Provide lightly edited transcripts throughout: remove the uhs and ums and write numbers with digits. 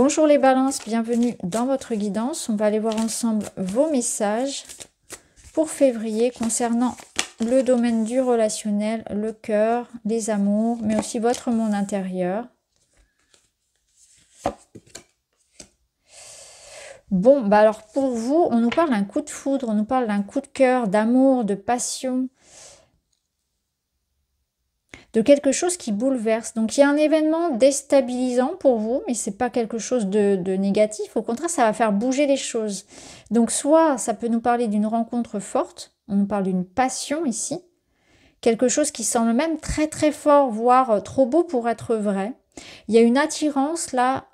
Bonjour les balances, bienvenue dans votre guidance. On va aller voir ensemble vos messages pour février concernant le domaine du relationnel, le cœur, les amours, mais aussi votre monde intérieur. Bon, bah alors pour vous, on nous parle d'un coup de foudre, on nous parle d'un coup de cœur, d'amour, de passion, de quelque chose qui bouleverse. Donc il y a un événement déstabilisant pour vous, mais c'est pas quelque chose de négatif. Au contraire, ça va faire bouger les choses. Donc soit ça peut nous parler d'une rencontre forte, on nous parle d'une passion ici, quelque chose qui semble même très très fort, voire trop beau pour être vrai. Il y a une attirance là,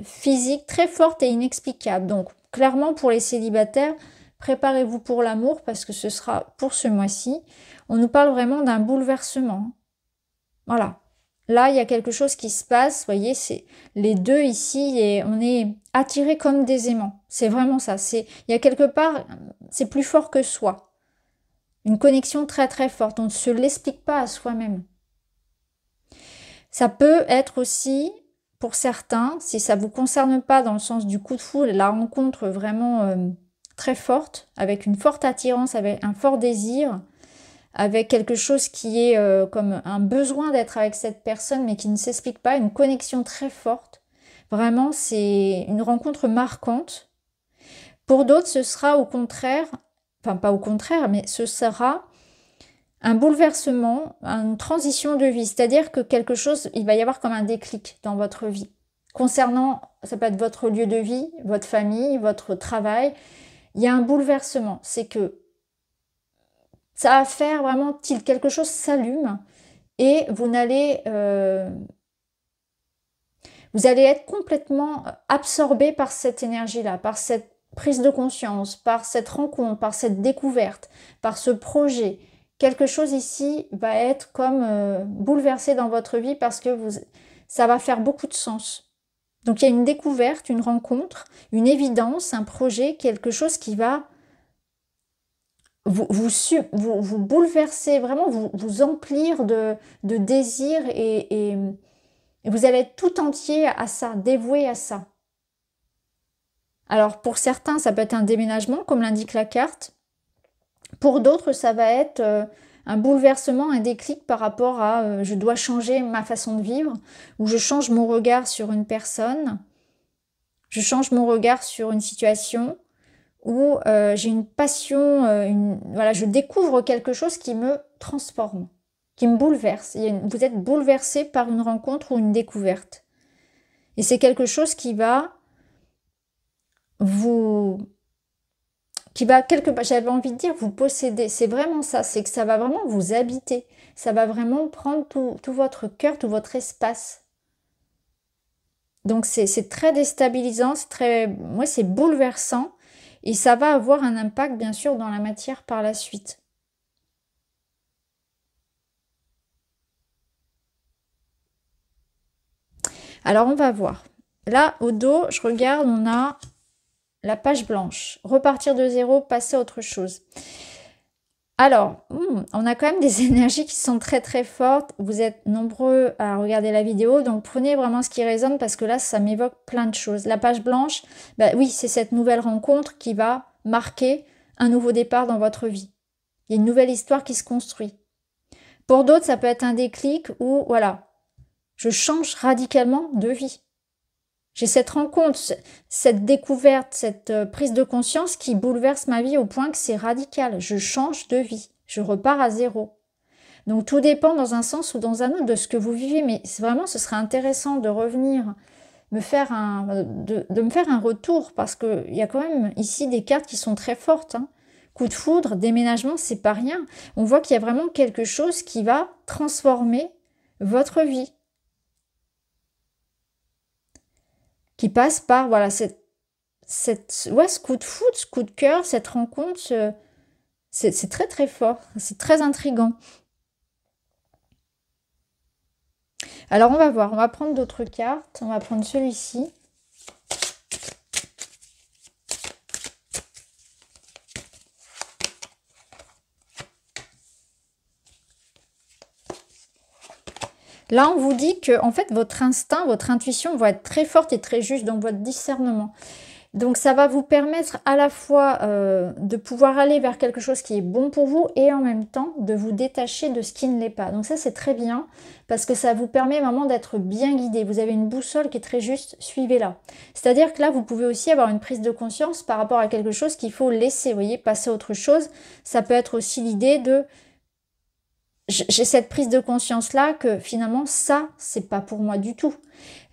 physique très forte et inexplicable. Donc clairement pour les célibataires, préparez-vous pour l'amour parce que ce sera pour ce mois-ci. On nous parle vraiment d'un bouleversement. Voilà. Là, il y a quelque chose qui se passe. Vous voyez, c'est les deux ici et on est attirés comme des aimants. C'est vraiment ça. Il y a quelque part, c'est plus fort que soi. Une connexion très très forte. On ne se l'explique pas à soi-même. Ça peut être aussi, pour certains, si ça ne vous concerne pas dans le sens du coup de foudre, la rencontre vraiment très forte, avec une forte attirance, avec un fort désir, avec quelque chose qui est comme un besoin d'être avec cette personne, mais qui ne s'explique pas, une connexion très forte. Vraiment, c'est une rencontre marquante. Pour d'autres, ce sera au contraire, enfin pas au contraire, mais ce sera un bouleversement, une transition de vie. C'est-à-dire que quelque chose, il va y avoir comme un déclic dans votre vie. Concernant, ça peut être votre lieu de vie, votre famille, votre travail, il y a un bouleversement. C'est que ça va faire vraiment quelque chose s'allume et vous allez être complètement absorbé par cette énergie-là, par cette prise de conscience, par cette rencontre, par cette découverte, par ce projet. Quelque chose ici va être comme bouleversé dans votre vie parce que ça va faire beaucoup de sens. Donc il y a une découverte, une rencontre, une évidence, un projet, quelque chose qui va vous bouleverser, vraiment vous emplir de désir et vous allez être tout entier à ça, dévoué à ça. Alors pour certains, ça peut être un déménagement, comme l'indique la carte. Pour d'autres, ça va être un bouleversement, un déclic par rapport à je dois changer ma façon de vivre, ou je change mon regard sur une personne, je change mon regard sur une situation, où j'ai une passion, voilà, je découvre quelque chose qui me transforme, qui me bouleverse. Vous êtes bouleversé par une rencontre ou une découverte. Et c'est quelque chose qui va quelque part, j'avais envie de dire, vous posséder. C'est vraiment ça, c'est que ça va vraiment vous habiter. Ça va vraiment prendre tout votre cœur, tout votre espace. Donc c'est très déstabilisant, c'est bouleversant. Et ça va avoir un impact, bien sûr, dans la matière par la suite. Alors, on va voir. Là, au dos, je regarde, on a la page blanche. Repartir de zéro, passer à autre chose. Alors, on a quand même des énergies qui sont très très fortes. Vous êtes nombreux à regarder la vidéo, donc prenez vraiment ce qui résonne parce que là, ça m'évoque plein de choses. La page blanche, bah oui, c'est cette nouvelle rencontre qui va marquer un nouveau départ dans votre vie. Il y a une nouvelle histoire qui se construit. Pour d'autres, ça peut être un déclic où, voilà, je change radicalement de vie. J'ai cette rencontre, cette découverte, cette prise de conscience qui bouleverse ma vie au point que c'est radical. Je change de vie. Je repars à zéro. Donc tout dépend dans un sens ou dans un autre de ce que vous vivez. Mais vraiment, ce serait intéressant de revenir de me faire un retour parce qu'il y a quand même ici des cartes qui sont très fortes. Coup de foudre, déménagement, c'est pas rien. On voit qu'il y a vraiment quelque chose qui va transformer votre vie. Qui passe par, voilà, ce coup de foudre, ce coup de cœur, cette rencontre, c'est très très fort, c'est très intriguant. Alors on va voir, on va prendre d'autres cartes, on va prendre celui-ci. Là, on vous dit que en fait, votre instinct, votre intuition va être très forte et très juste dans votre discernement. Donc ça va vous permettre à la fois de pouvoir aller vers quelque chose qui est bon pour vous et en même temps de vous détacher de ce qui ne l'est pas. Donc ça c'est très bien parce que ça vous permet vraiment d'être bien guidé. Vous avez une boussole qui est très juste, suivez-la. C'est-à-dire que là vous pouvez aussi avoir une prise de conscience par rapport à quelque chose qu'il faut laisser, vous voyez, passer à autre chose. Ça peut être aussi l'idée de j'ai cette prise de conscience là que finalement ça c'est pas pour moi du tout.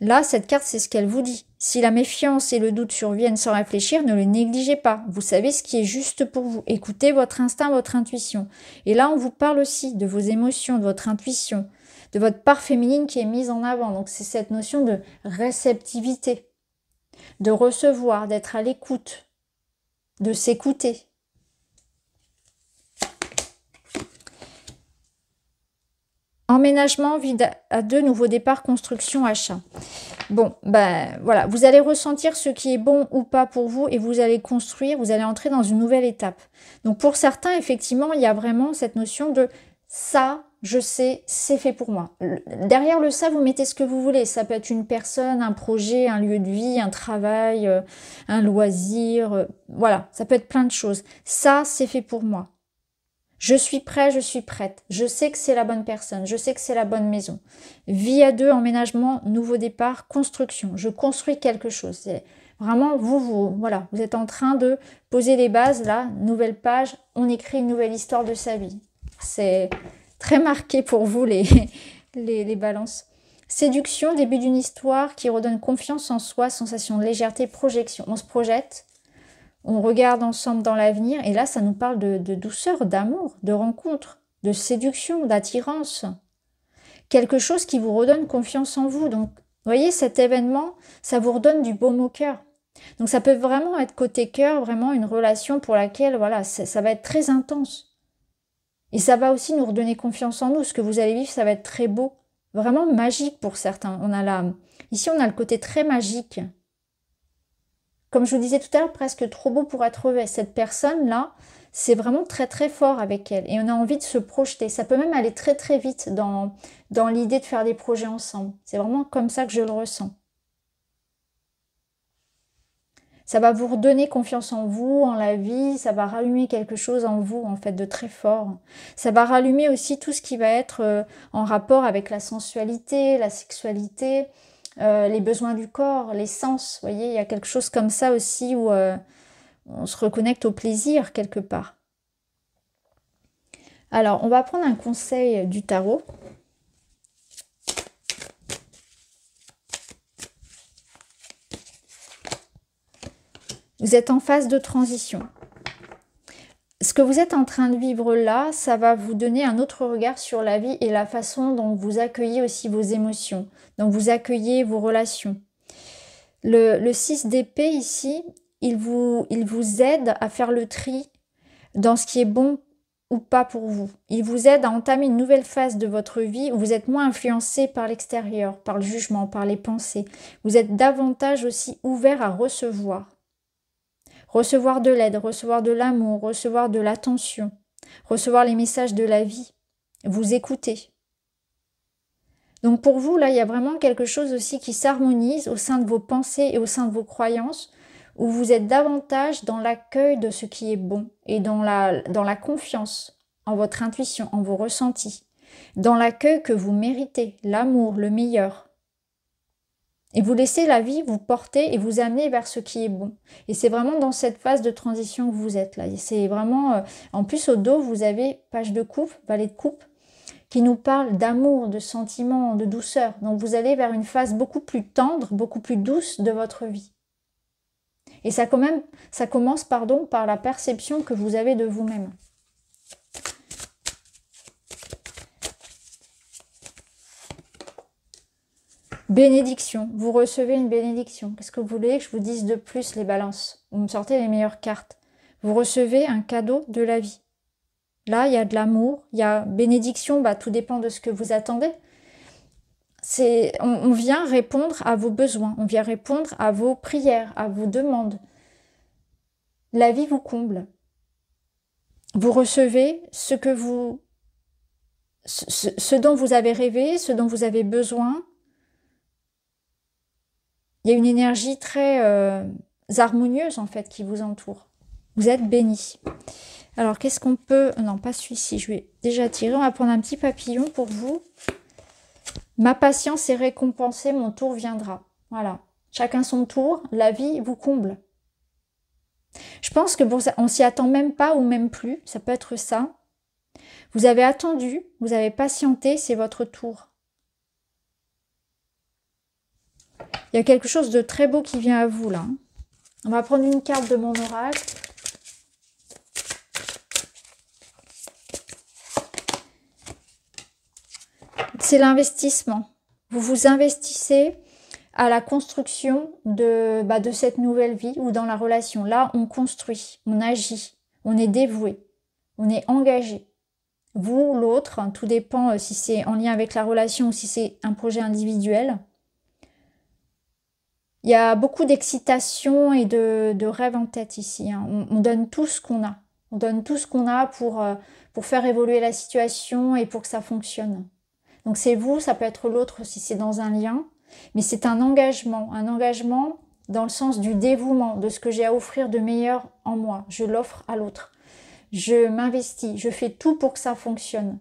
Là cette carte c'est ce qu'elle vous dit. Si la méfiance et le doute surviennent sans réfléchir, ne le négligez pas. Vous savez ce qui est juste pour vous. Écoutez votre instinct, votre intuition. Et là on vous parle aussi de vos émotions, de votre intuition, de votre part féminine qui est mise en avant. Donc c'est cette notion de réceptivité, de recevoir, d'être à l'écoute, de s'écouter. Emménagement, vie à deux, nouveau départ, construction, achat. Bon, ben voilà, vous allez ressentir ce qui est bon ou pas pour vous et vous allez construire, vous allez entrer dans une nouvelle étape. Donc pour certains, effectivement, il y a vraiment cette notion de ça, je sais, c'est fait pour moi. Derrière le ça, vous mettez ce que vous voulez. Ça peut être une personne, un projet, un lieu de vie, un travail, un loisir. Voilà, ça peut être plein de choses. Ça, c'est fait pour moi. Je suis prêt, je suis prête. Je sais que c'est la bonne personne. Je sais que c'est la bonne maison. Vie à deux, emménagement, nouveau départ, construction. Je construis quelque chose. C'est vraiment, voilà, vous êtes en train de poser les bases, là, nouvelle page. On écrit une nouvelle histoire de sa vie. C'est très marqué pour vous, les balances. Séduction, début d'une histoire qui redonne confiance en soi, sensation de légèreté, projection. On se projette. On regarde ensemble dans l'avenir et là, ça nous parle de douceur, d'amour, de rencontre, de séduction, d'attirance. Quelque chose qui vous redonne confiance en vous. Donc, vous voyez, cet événement, ça vous redonne du baume au cœur. Donc, ça peut vraiment être côté cœur, vraiment une relation pour laquelle, voilà, ça va être très intense. Et ça va aussi nous redonner confiance en nous. Ce que vous allez vivre, ça va être très beau. Vraiment magique pour certains. Ici, on a le côté très magique. Comme je vous disais tout à l'heure, presque trop beau pour être vrai. Cette personne-là, c'est vraiment très très fort avec elle. Et on a envie de se projeter. Ça peut même aller très très vite dans l'idée de faire des projets ensemble. C'est vraiment comme ça que je le ressens. Ça va vous redonner confiance en vous, en la vie. Ça va rallumer quelque chose en vous, en fait, de très fort. Ça va rallumer aussi tout ce qui va être en rapport avec la sensualité, la sexualité, les besoins du corps, les sens. Vous voyez, il y a quelque chose comme ça aussi où on se reconnecte au plaisir quelque part. Alors, on va prendre un conseil du tarot. Vous êtes en phase de transition. Ce que vous êtes en train de vivre là, ça va vous donner un autre regard sur la vie et la façon dont vous accueillez aussi vos émotions, dont vous accueillez vos relations. Le 6 d'épée ici, il vous aide à faire le tri dans ce qui est bon ou pas pour vous. Il vous aide à entamer une nouvelle phase de votre vie où vous êtes moins influencé par l'extérieur, par le jugement, par les pensées. Vous êtes davantage aussi ouvert à recevoir. Recevoir de l'aide, recevoir de l'amour, recevoir de l'attention, recevoir les messages de la vie, vous écouter. Donc pour vous, là, il y a vraiment quelque chose aussi qui s'harmonise au sein de vos pensées et au sein de vos croyances, où vous êtes davantage dans l'accueil de ce qui est bon et dans la confiance en votre intuition, en vos ressentis, dans l'accueil que vous méritez, l'amour, le meilleur. Et vous laissez la vie vous porter et vous amener vers ce qui est bon. Et c'est vraiment dans cette phase de transition que vous êtes là. C'est vraiment, en plus au dos, vous avez page de coupe, valet de coupe, qui nous parle d'amour, de sentiments, de douceur. Donc vous allez vers une phase beaucoup plus tendre, beaucoup plus douce de votre vie. Et ça commence par la perception que vous avez de vous-même. Bénédiction, vous recevez une bénédiction. Qu'est-ce que vous voulez que je vous dise de plus, les balances? Vous me sortez les meilleures cartes. Vous recevez un cadeau de la vie. Là, il y a de l'amour, il y a bénédiction, tout dépend de ce que vous attendez. On vient répondre à vos besoins, on vient répondre à vos prières, à vos demandes. La vie vous comble. Vous recevez ce que vous ce dont vous avez rêvé, ce dont vous avez besoin. Il y a une énergie très harmonieuse en fait qui vous entoure. Vous êtes bénis. Alors qu'est-ce qu'on peut... Non, pas celui-ci, je vais déjà tirer. On va prendre un petit papillon pour vous. Ma patience est récompensée, mon tour viendra. Voilà. Chacun son tour, la vie vous comble. Je pense que bon, on s'y attend même pas ou même plus. Ça peut être ça. Vous avez attendu, vous avez patienté, c'est votre tour. Il y a quelque chose de très beau qui vient à vous là. On va prendre une carte de mon oracle. C'est l'investissement. Vous vous investissez à la construction de cette nouvelle vie ou dans la relation. Là, on construit, on agit, on est dévoué, on est engagé. Vous, l'autre, tout dépend si c'est en lien avec la relation ou si c'est un projet individuel. Il y a beaucoup d'excitation et de rêves en tête ici. Hein. On donne tout ce qu'on a. On donne tout ce qu'on a pour faire évoluer la situation et pour que ça fonctionne. Donc c'est vous, ça peut être l'autre si c'est dans un lien. Mais c'est un engagement dans le sens du dévouement, de ce que j'ai à offrir de meilleur en moi. Je l'offre à l'autre. Je m'investis, je fais tout pour que ça fonctionne.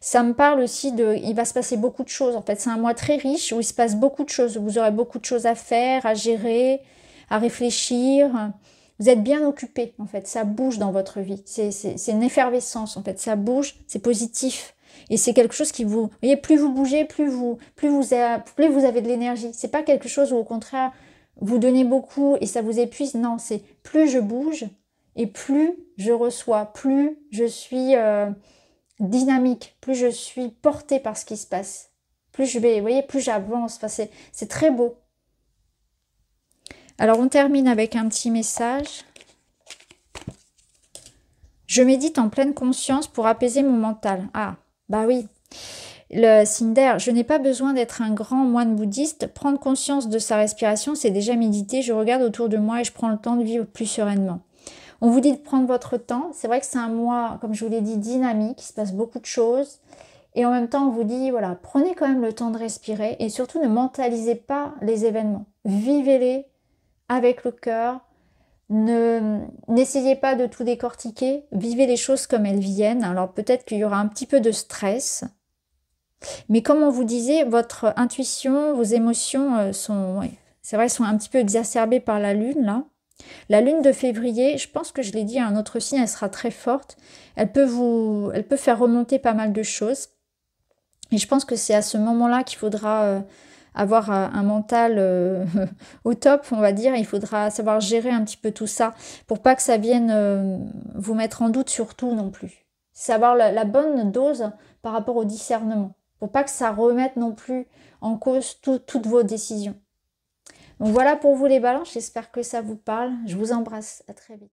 Ça me parle aussi il va se passer beaucoup de choses. En fait, c'est un mois très riche où il se passe beaucoup de choses. Vous aurez beaucoup de choses à faire, à gérer, à réfléchir. Vous êtes bien occupé, en fait. Ça bouge dans votre vie. C'est une effervescence, en fait. Ça bouge, c'est positif. Et c'est quelque chose qui vous... Vous voyez, plus vous bougez, plus vous avez de l'énergie. C'est pas quelque chose où, au contraire, vous donnez beaucoup et ça vous épuise. Non, c'est plus je bouge et plus je reçois, plus je suis dynamique, plus je suis portée par ce qui se passe. Plus je vais, vous voyez, plus j'avance. Enfin, c'est très beau. Alors, on termine avec un petit message. Je médite en pleine conscience pour apaiser mon mental. Ah, bah oui. Le signe d'air, je n'ai pas besoin d'être un grand moine bouddhiste. Prendre conscience de sa respiration, c'est déjà méditer. Je regarde autour de moi et je prends le temps de vivre plus sereinement. On vous dit de prendre votre temps. C'est vrai que c'est un mois, comme je vous l'ai dit, dynamique. Il se passe beaucoup de choses. Et en même temps, on vous dit, voilà, prenez quand même le temps de respirer. Et surtout, ne mentalisez pas les événements. Vivez-les avec le cœur. N'essayez pas de tout décortiquer. Vivez les choses comme elles viennent. Alors peut-être qu'il y aura un petit peu de stress. Mais comme on vous disait, votre intuition, vos émotions sont, ouais, c'est vrai, sont un petit peu exacerbées par la lune, là. La lune de février, je pense que je l'ai dit à un autre signe, elle sera très forte. Elle peut faire remonter pas mal de choses. Et je pense que c'est à ce moment-là qu'il faudra avoir un mental au top, on va dire. Il faudra savoir gérer un petit peu tout ça pour pas que ça vienne vous mettre en doute sur tout non plus. Savoir la bonne dose par rapport au discernement. Pour pas que ça remette non plus en cause toutes vos décisions. Donc voilà pour vous les balances, j'espère que ça vous parle. Je vous embrasse, à très vite.